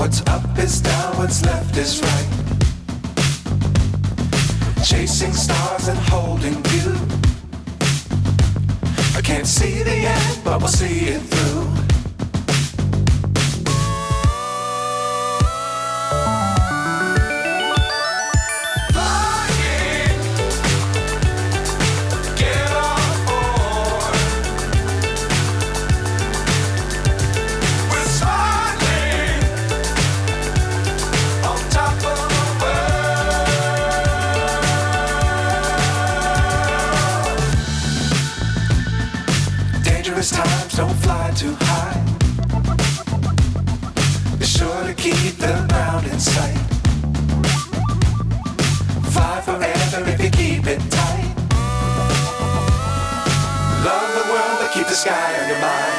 What's up is down, what's left is right. Chasing stars and holding you. I can't see the end, but we'll see it through. Times don't fly too high. Be sure to keep the ground in sight. Fly forever if you keep it tight. Love the world but keep the sky on your mind.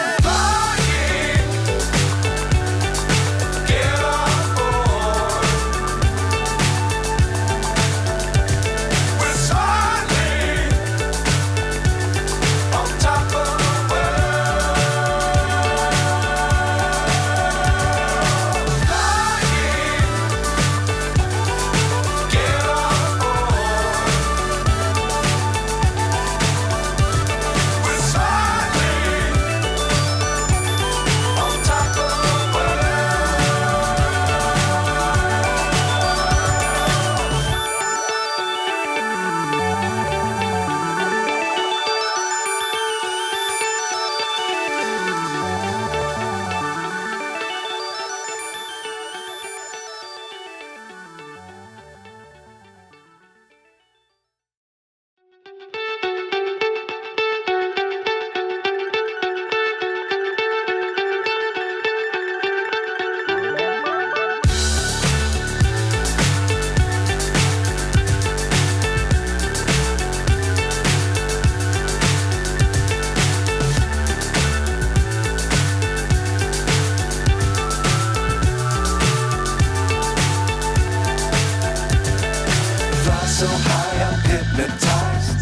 So high I'm hypnotized.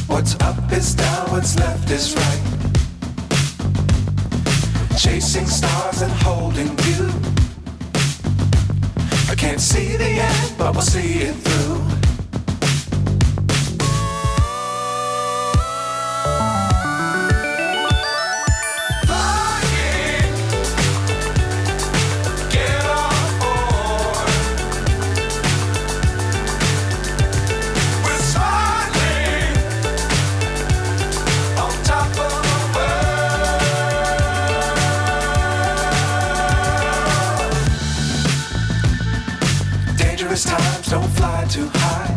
What's up is down, what's left is right. Chasing stars and holding you. I can't see the end, but we'll see it through. Times don't fly too high.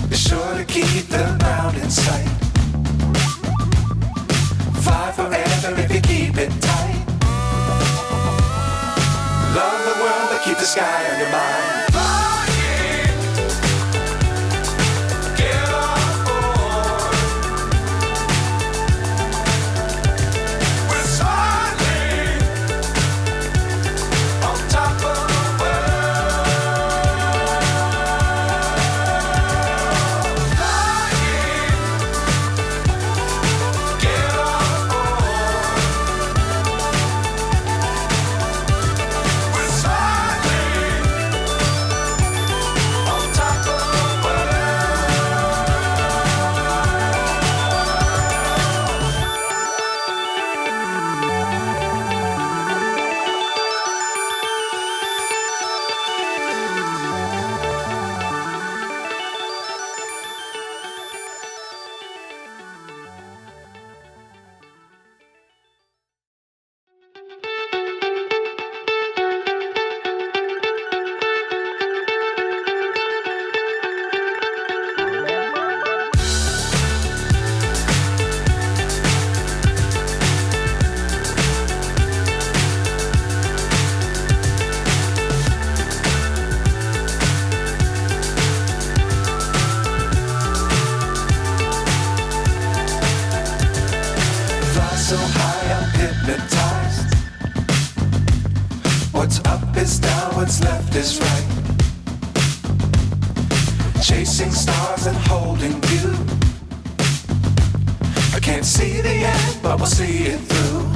Be sure to keep the ground in sight. Fly forever if you keep it tight. Love the world but keep the sky on your mind. So high I'm hypnotized. What's up is down, what's left is right. Chasing stars and holding you. I can't see the end, but we'll see it through.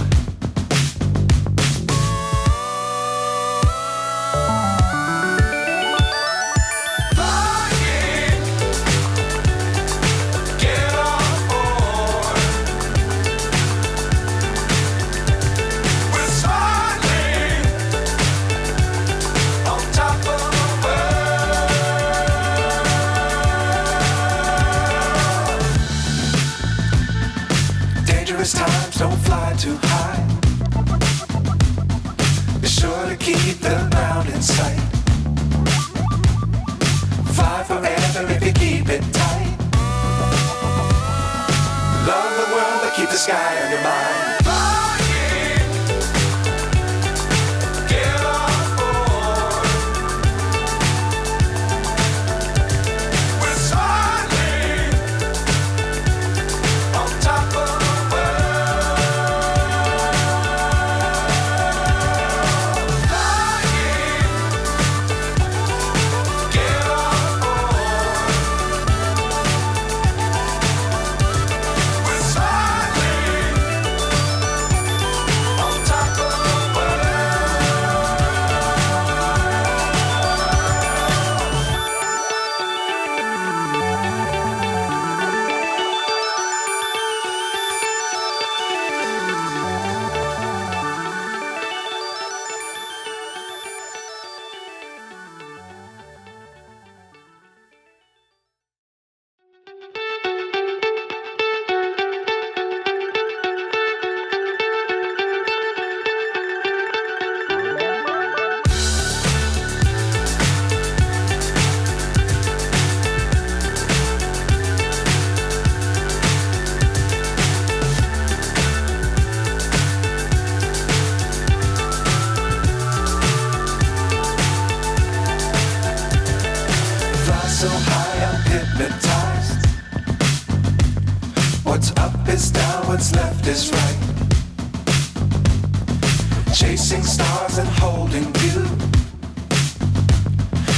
too high. Be sure to keep the ground in sight. Fly forever if you keep it tight. Love the world but keep the sky on your mind. So high I'm hypnotized. What's up is down, what's left is right. Chasing stars and holding you.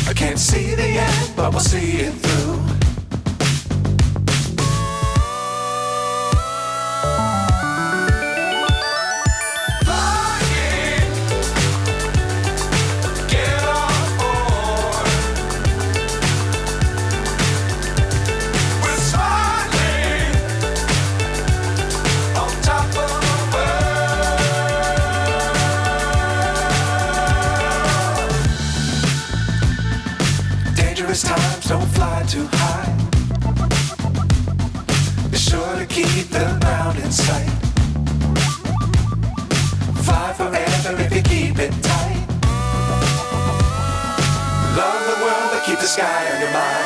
I can't see the end, but we'll see it through. Times don't fly too high. Be sure to keep the ground in sight. Fly forever if you keep it tight. Love the world but keep the sky on your mind.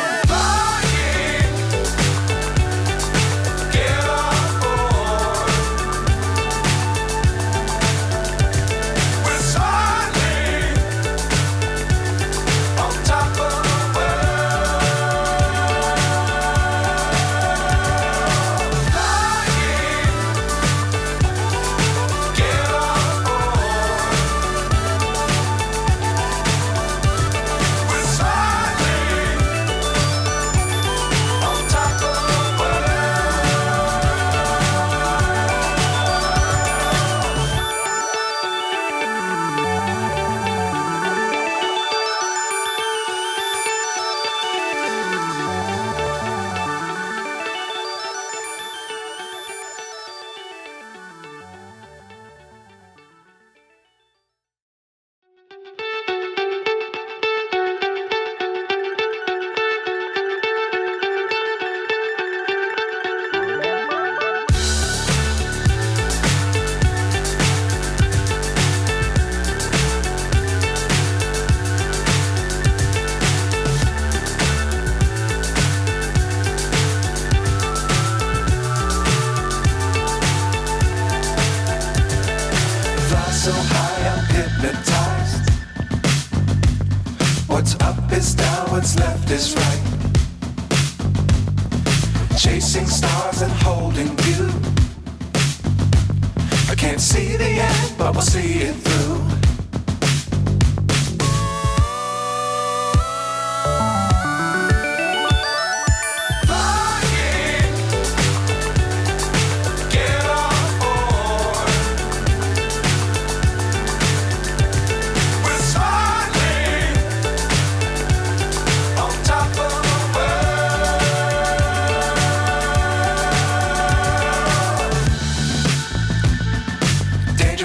So high I'm hypnotized. What's up is down, what's left is right. Chasing stars and holding you. I can't see the end, but we'll see it through.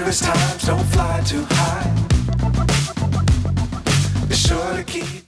Times don't fly too high. Be sure to keep